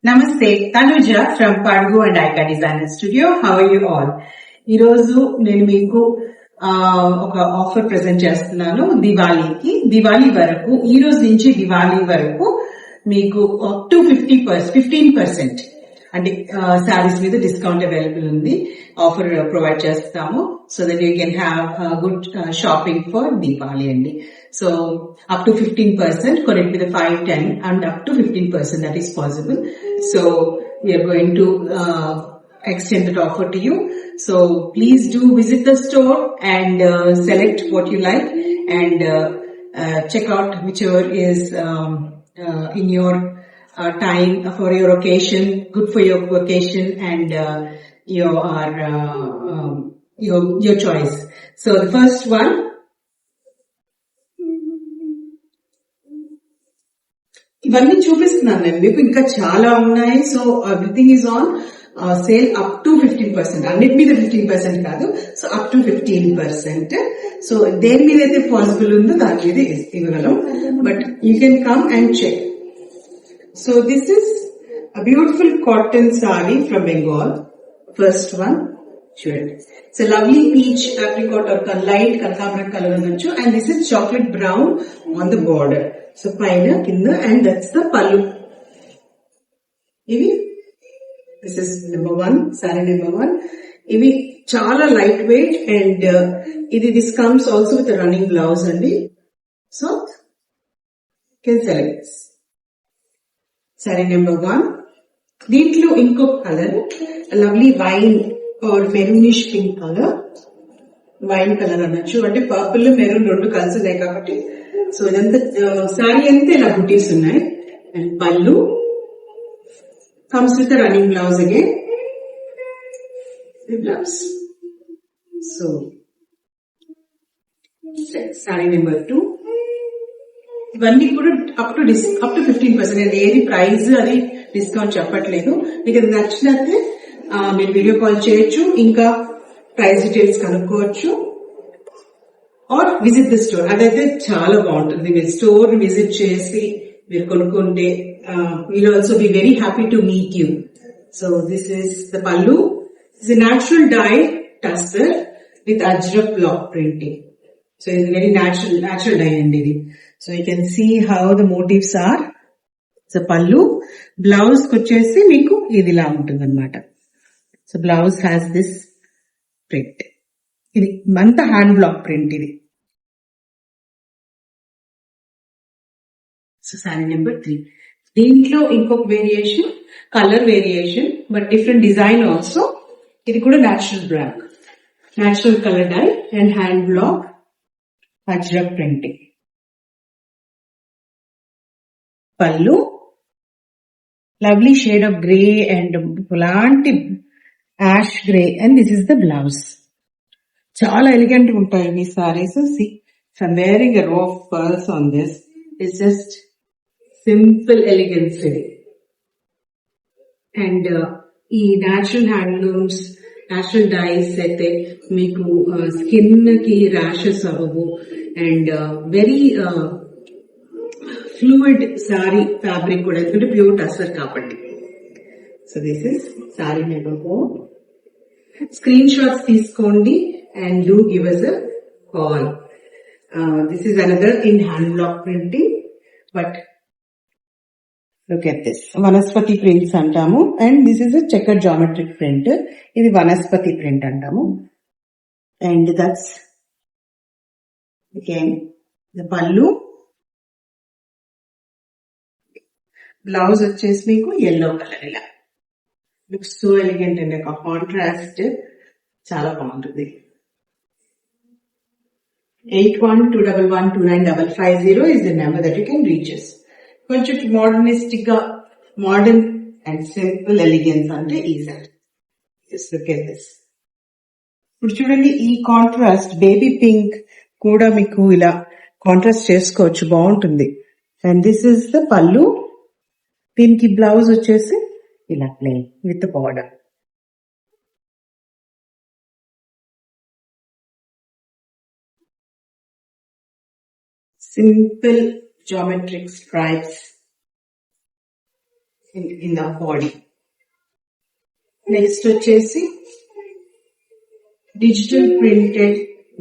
నమస్తే, Tanuja from Padugu and Aika designer studio. How are you all? ఈ రోజు నేను మీకు ఒక ఆఫర్ ప్రెజెంట్ చేస్తున్నాను. దివాళీ వరకు, ఈ రోజు నుంచి దివాళీ వరకు మీకు అప్ టు 15% అంటే శారీస్ మీద డిస్కౌంట్ అవైలబుల్ ఉంది. ఆఫర్ ప్రొవైడ్ చేస్తాము so that you can have good shopping for Deepavali అండి. So up to 15%, connect with the 5, 10 and up to 15% that is possible. So we are going to extend that offer to you. So please do visit the store and select what you like and check out whichever is in your time for your occasion, good for your occasion and your choice. So the first one, ఇవన్నీ చూపిస్తున్నాను నేను మీకు, ఇంకా చాలా ఉన్నాయి. So everything is on sale up to 15%, అన్నిటి మీద 15% కాదు, సో అప్ టు 15%. సో దేని మీద అయితే పాసిబుల్ ఉందో దాని మీద ఇవ్వగలం, but you can come and check. So this is a beautiful cotton sari from Bengal. First one చూడండి, it's lovely peach apricot or light కనకాంబరం కలర్ అనొచ్చు, and this is chocolate brown on the border. So పైన కింద, and that's the pallu. ఇవి this is number 1, sorry number 1. ఇవి చాలా light weight and ఇది this comes also with running blouse అండి. So can select this sari number 1. దీంట్లో ఇంకొక colour lovely wine or maroonish pink colour, wine colour అనొచ్చు, అంటే purple maroon రెండు కలిసి ఉన్నాయి కాబట్టి. సో ఇదంతా శారీ అంతా ఇలా బుటీస్ ఉన్నాయి, అండ్ పళ్ళు comes with running blouse again blouse. So sari number 2. ఇవన్నీ కూడా అప్ టు 15%. నేను ఏది ప్రైస్ అది డిస్కౌంట్ చెప్పట్లేదు. మీకు అది నచ్చినట్టే మీరు వీడియో కాల్ చేయొచ్చు, ఇంకా ప్రైస్ డీటెయిల్స్ కనుక్కోవచ్చు, ఆర్ విజిట్ ది స్టోర్. అదైతే చాలా బాగుంటుంది. మీరు స్టోర్ విజిట్ చేసి మీరు కొనుక్కుంటే we'll also be very happy to meet you. So this is the pallu. It's natural dye tussar with ajrak block printing. So ఇది వెరీ న్యాచురల్ డై అండి ఇది. So you can see how the motifs are. So pallu, blouse వచ్చేసి మీకు ఇది ఇలా ఉంటుంది అనమాట. So blouse has this print. ఇది అంతా హ్యాండ్ బ్లాక్ ప్రింట్ ఇది. So sari number 3. దీంట్లో ఇంకొక variation, colour variation, but different design also. ఇది కూడా natural block, natural colour dye and hand block ajrak printing. Pallu lovely shade of grey and లాంటి ash grey, and this is the blouse. చాలా elegant ఉంటాయి ఈ saris. See, I'm wearing a row of pearls on this. It's just simple elegance ఇది. And ఈ natural handlooms, natural dice అయితే మీకు skin కి rashes అవ్వవు, and very fluid sorry fabric కూడా, ఎందుకంటే ప్యూర్ టస్సర్ కాబట్టి. So this is sorry number 4. Screen shots తీసుకోండి and do give us a call. This is another in hand block printing, but look at this. Vanaspati prints antamu, and this is a checkered geometric print. Idi Vanaspati print antamu, and that's again the pallu. Blouse వచ్చేసి మీకు yellow color ఇలా. Looks so elegant and like a contrast. చాలా బాగుంటుంది. 8121129550 is the number that you can reach us. కొంచెం మోడర్నిస్టిక్ గా, modern and simple elegance అంటే ఈ sorry. Look at this. ఇప్పుడు చూడండి, ఈ కాంట్రాస్ట్ బేబీ పింక్ కూడా మీకు ఇలా కాంట్రాస్ట్ చేసుకోవచ్చు, బాగుంటుంది. అండ్ దిస్ ఇస్ ద పల్లు. దీనికి బ్లౌజ్ వచ్చేసి ఇలా plain with border. Simple geometric stripes in the body. Next వచ్చేసి digital printed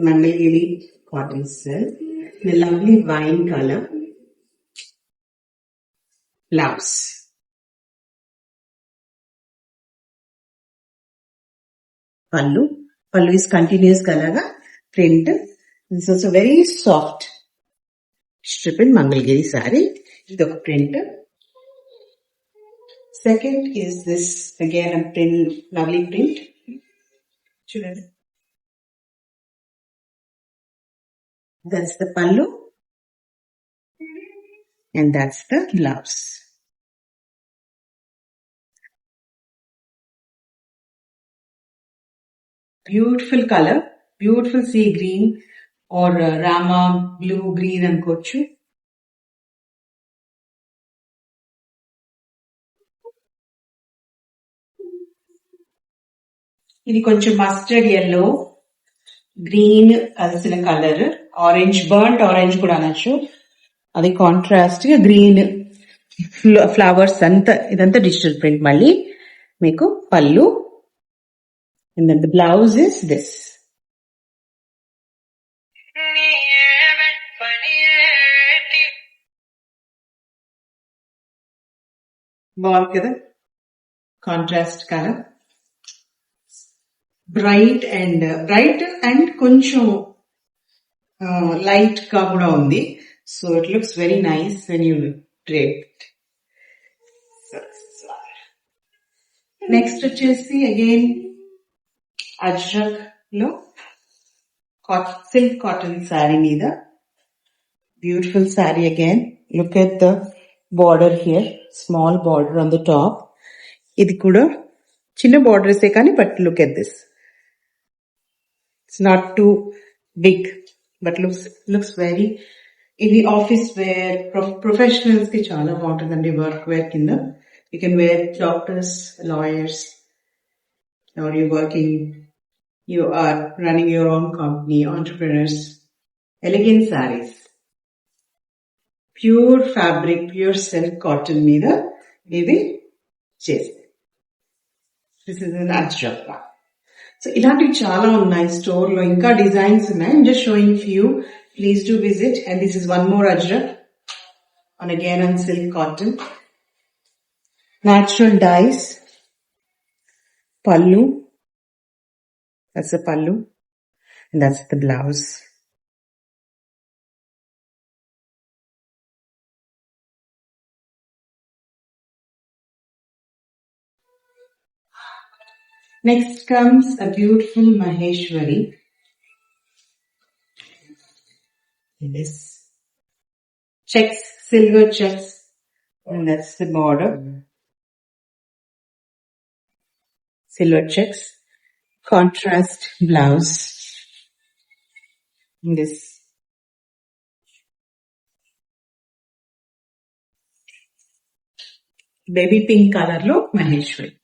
Mangalgiri cotton silk, the lovely wine color blouse. Pallu is continuous galaga print. This is also very soft strip in Mangalgiri saree. The print. Second is this again a print, lovely print. That's the pallu and that's the blouse. Beautiful color, beautiful sea green or Rama blue green అనుకోవచ్చు. ఇది కొంచెం mustard yellow green కలిసిన colour, orange burnt orange కూడా అనొచ్చు. అది contrast గా green flowers అంతా ఇదంతా డిజిటల్ ప్రింట్. మళ్ళీ మీకు పళ్ళు and then the blouse is this. బాగుంది కదా, కాంట్రాస్ట్ కలర్, బ్రైట్ అండ్ కొంచెం లైట్ గా కూడా ఉంది. So it looks very nice when you drape. Next వచ్చేసి అగైన్ అజ్రక్ లో సిల్క్ కాటన్ శారీ మీద beautiful sari. Again look at the border here, small border on the top. ఇది కూడా చిన్న బార్డర్సే కానీ but look at this, it's not too big but looks very. ఇది office wear professionals కి చాలా బాగుంటుందండి, వర్క్ వేర్ కింద. You can wear doctors, lawyers, or you are running your own company, entrepreneurs. Elegant sarees, pure fabric, pure silk cotton మీద ఇది చేసి. This is an ajrakh. So ఇలాంటివి చాలా ఉన్నాయి స్టోర్ లో, ఇంకా డిజైన్స్ ఉన్నాయి. I'm just showing few. Please do visit. And this is one more ajrak on again on silk cotton. Natural dyes. Pallu. That's the pallu and that's the blouse. Next comes a beautiful Maheshwari. This checks, silver checks, and that's the border. Silver checks, contrast blouse. This baby pink color lo Maheshwari.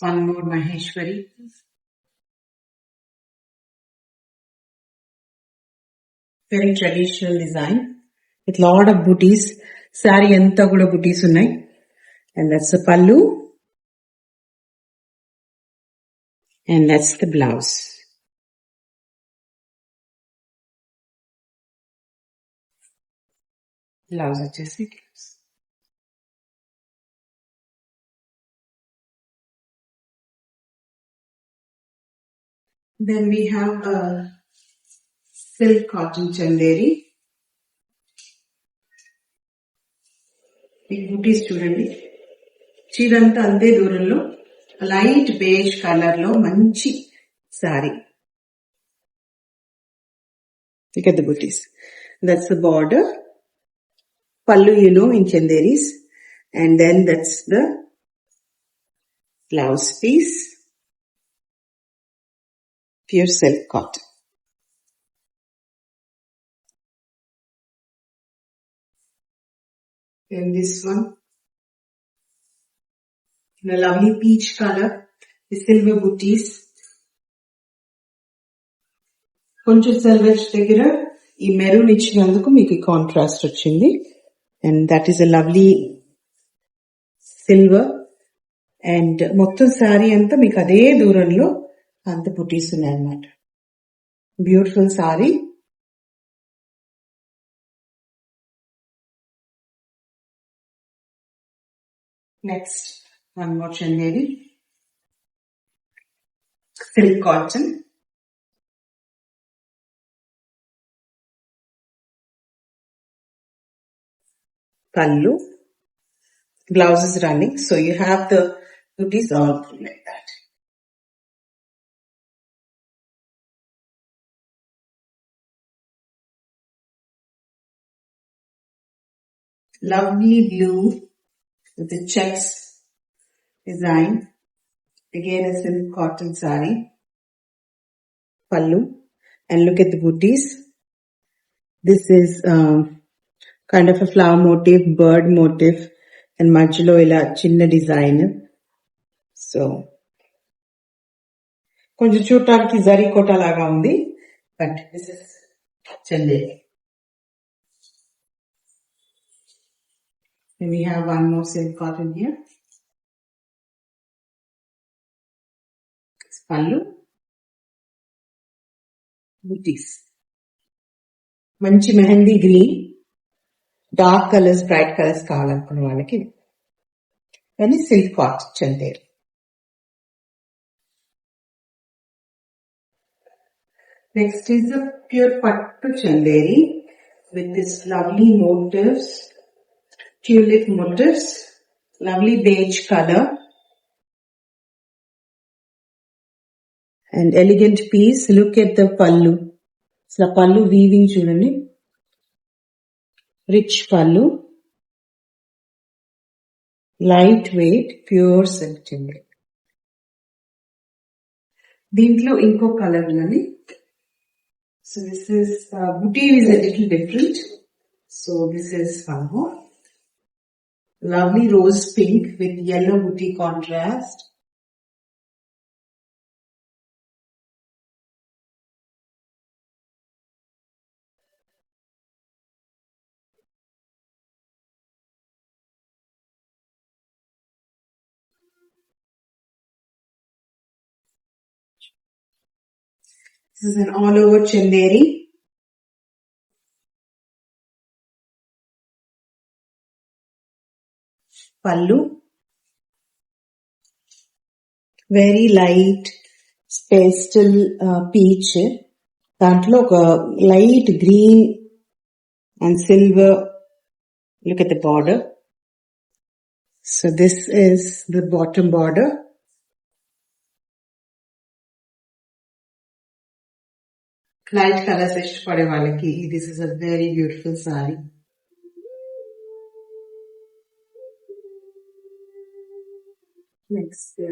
One more Maheshwari. Very traditional design with lot of booties. Saree anta kuda booties unnai. And that's the pallu. And that's the blouse. Blouse వచ్చేసి then we have a silk cotton chanderi. ఈ బూటీస్ చూడండి, చీరంతా అంతే దూరంలో light beige colour లో మంచి sorry. Look at the booties. That's the border. Pallu, you know, in chanderis. And then that's the blouse piece. Pure silk cotton. And this one in a lovely peach color, the silver booties. కొంచెం సెల్వేజ్ దగ్గర ఈ maroon ఇచ్చినందుకు మీకు contrast వచ్చింది. And that is a lovely silver. And మొత్తం శారీ అంతా మీకు అదే దూరంలో అంత బుటీస్ ఉన్నాయన్నమాట. Beautiful sari. Next one more Chanderi silk cotton. Pallu. Blouse is running, so you have the booties all like that. Lovely blue with the checks design. Again, a silk cotton saree. Pallu. And look at the booties. This is kind of a flower motif, bird motif, and మధ్యలో ఇలా చిన్న design. So కొంచెం చూడటానికి జరీ కోట లాగా ఉంది, but this is Chanderi. We have one more silk cotton here. It's pallu. Booties. మంచి mehndi green, dark colours, bright colours కావాలనుకున్న వాళ్ళకి కానీ silk cotton Chanderi. Next is the pure పట్టు Chanderi with this lovely motifs, tulip motifs, lovely beige color and elegant piece. Look at the pallu. So pallu weaving చూడండి, rich pallu, light weight, pure silk Chanderi. దీంట్లో ఇంకో colour ఉన్నది. So this is booty is a little different. So this is one more. Lovely rose pink with yellow booty contrast. This is an all over chanderi. Pallu. Very light pastel peach. దాంట్లో ఒక light green and silver. Look at the border. So this is the bottom border. Light colours ఇష్టపడే వాళ్ళకి this is a very beautiful sorry. Next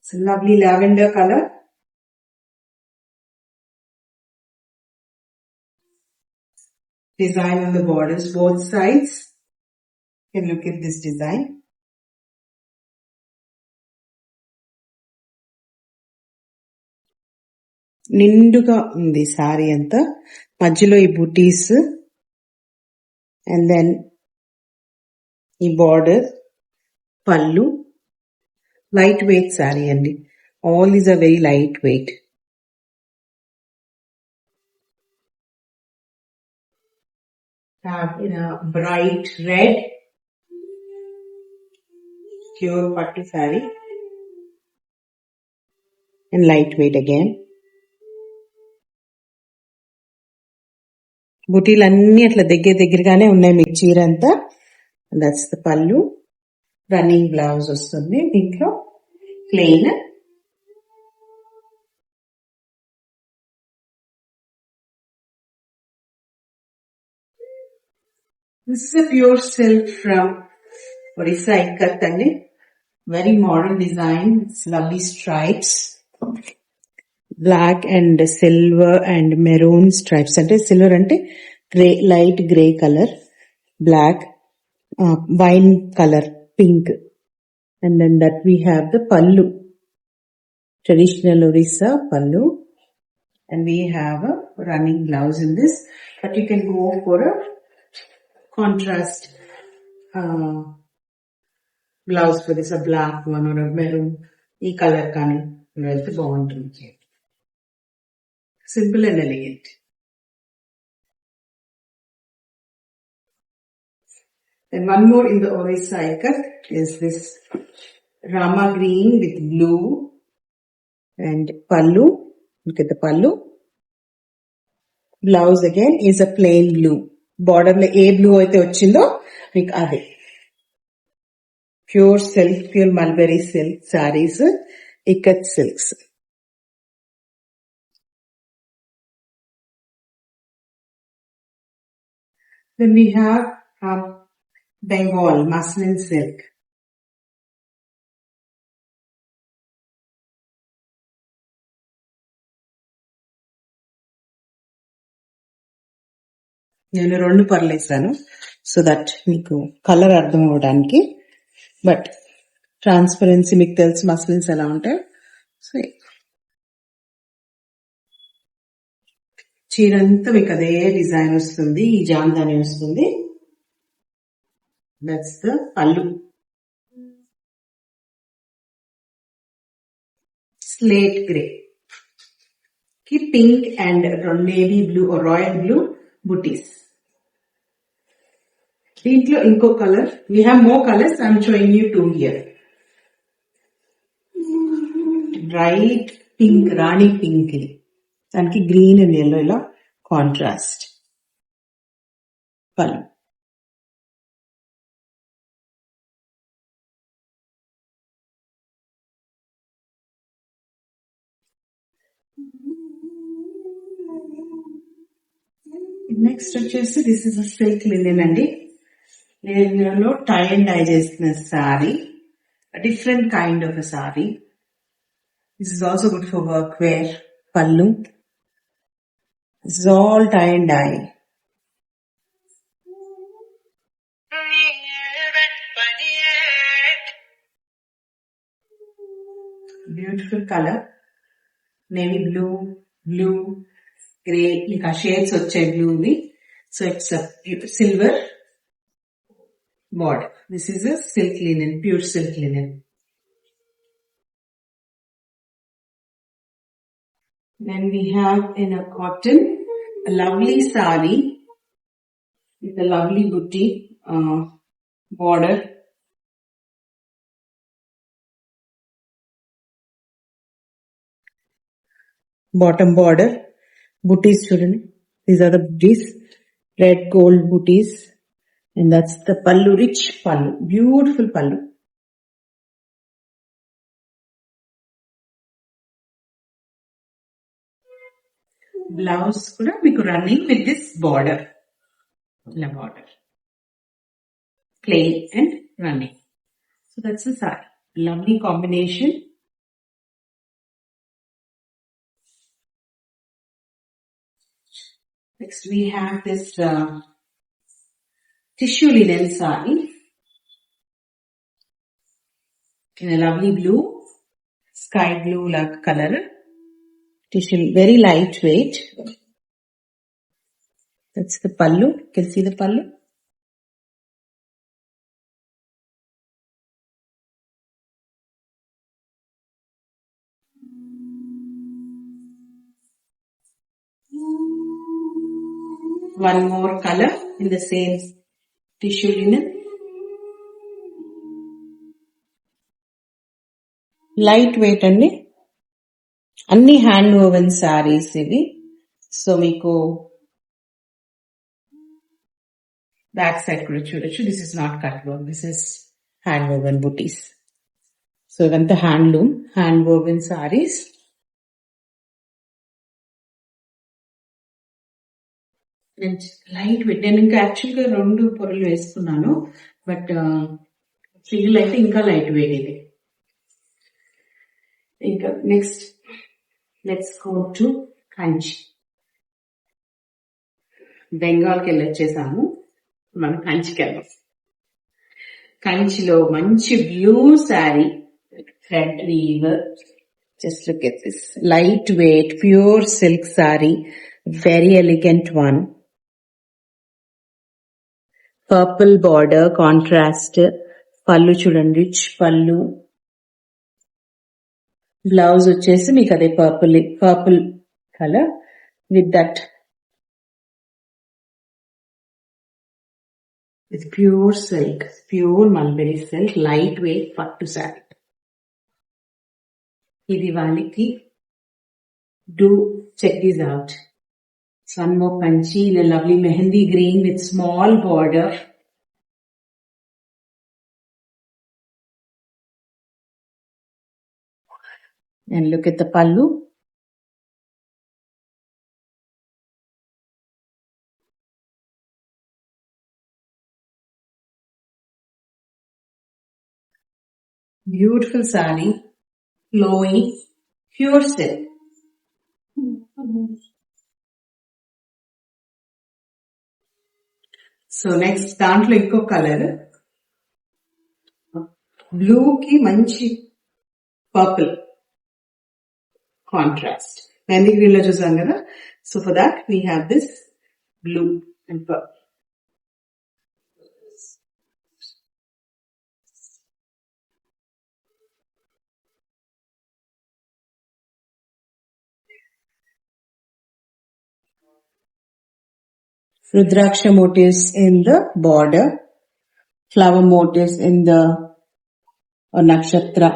it's lovely lavender colour. Design on the borders, both sides. You can look at this design. నిండుగా ఉంది sorry అంతా, మధ్యలో ఈ butis and then ఈ border, పళ్ళు. Light weight sari అండి. All these are very light weight. In a bright red, pure pattu saree and lightweight again. బుటీలన్నీ అట్లా దగ్గరగానే ఉన్నాయి మీకు చీర అంతా. దట్స్ ద పళ్ళు. రన్నింగ్ బ్లౌజ్ వస్తుంది దీంట్లో plain. This is a pure silk from Orissa Ikat andi. Very modern design. It's lovely stripes. Black and silver and maroon stripes. Ante silver ante grey, light grey color. Black, wine color, pink. And then that we have the pallu. Traditional Orissa pallu. and we have a running blouse in this, but you can go for a contrast blouse for this, a black one or a maroon ఈ colour కానీ వెళ్తే బాగుంటుంది. Simple and elegant. And one more in the oversize cut is this Rama green with blue and pallu. Look at the pallu. Blouse again is a plain blue. Border lo A blue అయితే వచ్చిందో మీకు అదే. Pure silk, pure mulberry silk sarees, ikat silks. Then we have Bengal muslin silk. నేను 2 పర్లేసాను so that మీకు colour అర్థం అవడానికి. But transparency మీకు తెలుసు మస్లిన్స్ ఎలా ఉంటాయి. సో చీరంతా మీకు అదే డిజైన్ వస్తుంది, ఈ జాందాని వస్తుంది. దట్స్ ద పల్లు. స్లేట్ గ్రే కి pink and navy blue royal blue బుటీస్. దీంట్లో ఇంకో colour, we have more colours, I'm showing you 2 here. Bright pink, Rani pink, ఇది దానికి గ్రీన్ అండ్ ఎల్లో ఇలా కాంట్రాస్ట్ పళ్ళు. నెక్స్ట్ వచ్చేసి this is a silk linen అండి. నేను టై అండ్ డై చేసిన sorry, different kind of a sorry. This is also good for work wear. పళ్ళు, this is all tie and dye. Beautiful colour, navy blue, blue grey, ఇంకా shades వచ్చాయి బ్లూవి. So it's silver border. This is a silk linen, pure silk linen. Then we have in a cotton, a lovely sari with a lovely booty border. Bottom border, booties children. These are the booties, red gold booties. And that's the pallu, rich pallu, beautiful pallu. Blouse kuda meeku running with this border, la border, plain and running. So that's the saree. Lovely combination. Next we have this tissue linen saree in a lovely blue, sky blue like color. Tissue, very lightweight. That's the pallu. You can see the pallu. One more color in the same tissue linen. Light weight అండి, అన్ని hand woven saris ఇవి. So మీకు back side కూడా చూడొచ్చు. This is not cut work, this is hand woven buttis. So ఇదంతా handloom, hand woven saris. Light weight. నేను ఇంకా actual గా 2 పొరలు వేసుకున్నాను, బట్ ఫీల్ అయితే ఇంకా లైట్ వెయిట్ ఇది. ఇంకా next let's go to Kanchi. బెంగాల్కి వెళ్ళొచ్చేసాము, మనం కంచికి వెళ్దాం. కంచిలో మంచి blue sari, thread weave Just look at this lightweight, pure silk saree, very elegant one. Purple border, contrast, pallu చూడండి, రిచ్ పళ్ళు. బ్లౌజ్ వచ్చేసి మీకు అదే purple colour with that with pure silk, pure mulberry silk, light weight పట్టు శారీ. ఇది వాళ్ళకి do check these out. One more panchi in a lovely mehendi green with small border. And look at the pallu. Beautiful saree, flowing, pure silk. So next దాంట్లో ఇంకో colour blue కి మంచి purple contrast, mehndi green లో చూసాం కదా. So for that we have this blue and purple. Rudraksha motifs in the border, flower motifs in the nakshatra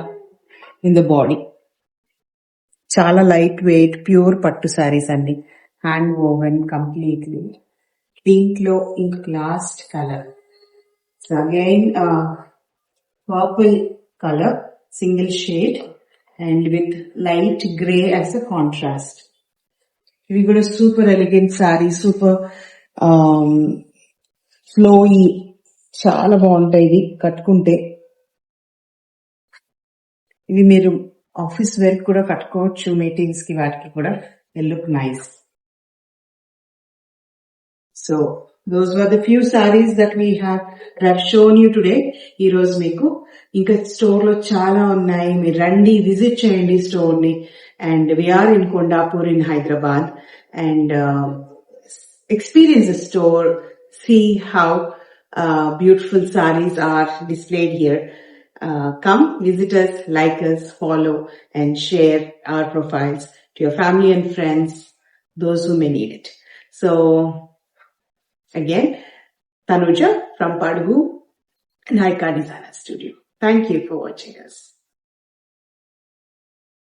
in the body. Chala lightweight, pure pattu sarees andi, hand woven completely. Deentlo ink last color. So again, purple color, single shade, and with light grey as a contrast. We got a super elegant saree, super ఫ్లోయి, చాలా బాగుంటాయి ఇవి కట్టుకుంటే. ఇవి మీరు office wear కూడా కట్టుకోవచ్చు, meetings కి వాటికి కూడా. They look nice. So those were the few sarees that we have shown you today. ఈ రోజు మీకు ఇంకా స్టోర్ లో చాలా ఉన్నాయి, మీరు రండి, విజిట్ చేయండి స్టోర్ ని. And we are in Kondapur in Hyderabad. And experience the store, see how beautiful sarees are displayed here. Come visit us, like us, follow and share our profiles to your family and friends, those who may need it. So again, Tanuja from Padugu Nykaa Designer Studio. Thank you for watching us.